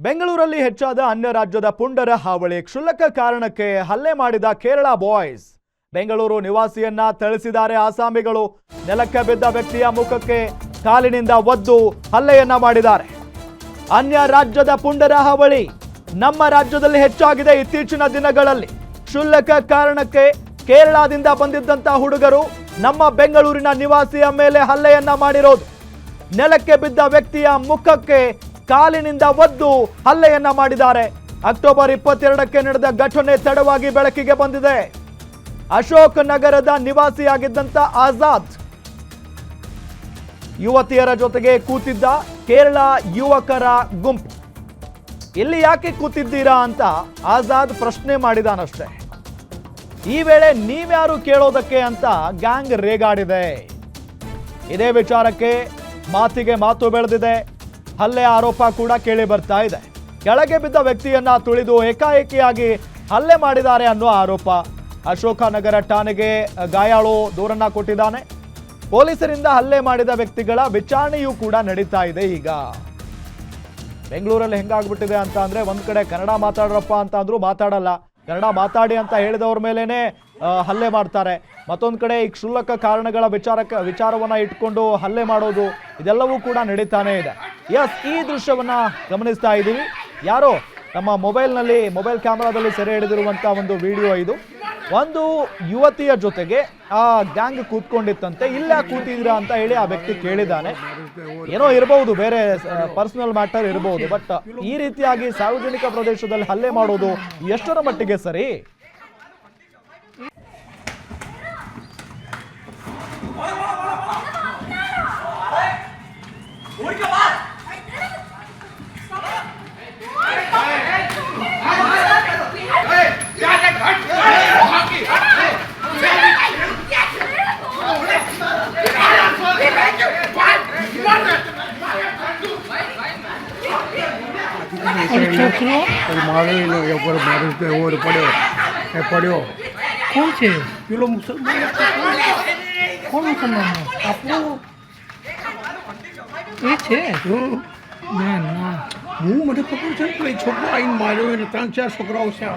ಬೆಂಗಳೂರಲ್ಲಿ ಹೆಚ್ಚಾದ ಅನ್ಯ ರಾಜ್ಯದ ಪುಂಡರ ಹಾವಳಿ. ಕ್ಷುಲ್ಲಕ ಕಾರಣಕ್ಕೆ ಹಲ್ಲೆ ಮಾಡಿದ ಕೇರಳ ಬಾಯ್ಸ್. ಬೆಂಗಳೂರು ನಿವಾಸಿಯನ್ನ ಥಳಿಸಿದ್ದಾರೆ ಆಸಾಮಿಗಳು. ನೆಲಕ್ಕೆ ಬಿದ್ದ ವ್ಯಕ್ತಿಯ ಮುಖಕ್ಕೆ ಕಾಲಿನಿಂದ ಒದ್ದು ಹಲ್ಲೆಯನ್ನ ಮಾಡಿದ್ದಾರೆ. ಅನ್ಯ ರಾಜ್ಯದ ಪುಂಡರ ಹಾವಳಿ ನಮ್ಮ ರಾಜ್ಯದಲ್ಲಿ ಹೆಚ್ಚಾಗಿದೆ ಇತ್ತೀಚಿನ ದಿನಗಳಲ್ಲಿ. ಕ್ಷುಲ್ಲಕ ಕಾರಣಕ್ಕೆ ಕೇರಳದಿಂದ ಬಂದಿದ್ದಂತ ಹುಡುಗರು ನಮ್ಮ ಬೆಂಗಳೂರಿನ ನಿವಾಸಿಯ ಮೇಲೆ ಹಲ್ಲೆಯನ್ನ ಮಾಡಿರೋದು. ನೆಲಕ್ಕೆ ಬಿದ್ದ ವ್ಯಕ್ತಿಯ ಮುಖಕ್ಕೆ ಕಾಲಿನಿಂದ ಒದ್ದು ಹಲ್ಲೆಯನ್ನ ಮಾಡಿದ್ದಾರೆ. ಅಕ್ಟೋಬರ್ 22ಕ್ಕೆ ನಡೆದ ಘಟನೆ ತಡವಾಗಿ ಬೆಳಕಿಗೆ ಬಂದಿದೆ. ಅಶೋಕ್ ನಗರದ ನಿವಾಸಿಯಾಗಿದ್ದಂತ ಆಜಾದ್ ಯುವತಿಯರ ಜೊತೆಗೆ ಕೂತಿದ್ದ ಕೇರಳ ಯುವಕರ ಗುಂಪು. ಇಲ್ಲಿ ಯಾಕೆ ಕೂತಿದ್ದೀರಾ ಅಂತ ಆಜಾದ್ ಪ್ರಶ್ನೆ ಮಾಡಿದಾನಷ್ಟೇ. ಈ ವೇಳೆ ನೀವ್ಯಾರು ಕೇಳೋದಕ್ಕೆ ಅಂತ ಗ್ಯಾಂಗ್ ರೇಗಾಡಿದೆ. ಇದೇ ವಿಚಾರಕ್ಕೆ ಮಾತಿಗೆ ಮಾತು ಬೆಳೆದಿದೆ. ಹಲ್ಲೆ ಆರೋಪ ಕೂಡ ಕೇಳಿ ಬರ್ತಾ ಇದೆ. ಕೆಳಗೆ ಬಿದ್ದ ವ್ಯಕ್ತಿಯನ್ನ ತುಳಿದು ಏಕಾಏಕಿಯಾಗಿ ಹಲ್ಲೆ ಮಾಡಿದ್ದಾರೆ ಅನ್ನೋ ಆರೋಪ. ಅಶೋಕ ನಗರ ಠಾಣೆಗೆ ಗಾಯಾಳು ದೂರನ್ನ ಕೊಟ್ಟಿದ್ದಾನೆ. ಪೊಲೀಸರಿಂದ ಹಲ್ಲೆ ಮಾಡಿದ ವ್ಯಕ್ತಿಗಳ ವಿಚಾರಣೆಯೂ ಕೂಡ ನಡೀತಾ ಇದೆ. ಈಗ ಬೆಂಗಳೂರಲ್ಲಿ ಹೆಂಗಾಗ್ಬಿಟ್ಟಿದೆ ಅಂತ ಅಂದ್ರೆ, ಒಂದ್ ಕಡೆ ಕನ್ನಡ ಮಾತಾಡ್ರಪ್ಪ ಅಂತ ಅಂದ್ರೂ ಮಾತಾಡಲ್ಲ, ಕನ್ನಡ ಮಾತಾಡಿ ಅಂತ ಹೇಳಿದವ್ರ ಮೇಲೇನೆ ಹಲ್ಲೆ ಮಾಡ್ತಾರೆ. ಮತ್ತೊಂದು ಕಡೆ ಈ ಕ್ಷುಲ್ಲಕ ಕಾರಣಗಳ ವಿಚಾರವನ್ನ ಇಟ್ಕೊಂಡು ಹಲ್ಲೆ ಮಾಡೋದು, ಇದೆಲ್ಲವೂ ಕೂಡ ನಡೀತಾನೆ ಇದೆ. ಎಸ್, ಈ ದೃಶ್ಯವನ್ನ ಗಮನಿಸ್ತಾ ಇದ್ದೀವಿ. ಯಾರೋ ನಮ್ಮ ಮೊಬೈಲ್ ಕ್ಯಾಮೆರಾದಲ್ಲಿ ಸೆರೆ ಹಿಡಿದಿರುವಂತ ಒಂದು ವಿಡಿಯೋ ಇದು. ಒಂದು ಯುವತಿಯ ಜೊತೆಗೆ ಆ ಗ್ಯಾಂಗ್ ಕೂತ್ಕೊಂಡಿತ್ತಂತೆ. ಇಲ್ಲ ಕೂತಿದ್ದೀರಾ ಅಂತ ಹೇಳಿ ಆ ವ್ಯಕ್ತಿ ಕೇಳಿದ್ದಾನೆ. ಏನೋ ಇರಬಹುದು, ಬೇರೆ ಪರ್ಸನಲ್ ಮ್ಯಾಟರ್ ಇರಬಹುದು. ಬಟ್ ಈ ರೀತಿಯಾಗಿ ಸಾರ್ವಜನಿಕ ಪ್ರದೇಶದಲ್ಲಿ ಹಲ್ಲೆ ಮಾಡೋದು ಎಷ್ಟರ ಮಟ್ಟಿಗೆ ಸರಿ? मारो पड़ो कौन से पेलो मुसलमान कौन मुसलमान आपको ये छे ना ना હું મને ખબર છે કે છોકરો આવીને માર્યો એને 3-4 છોકરાઓ છે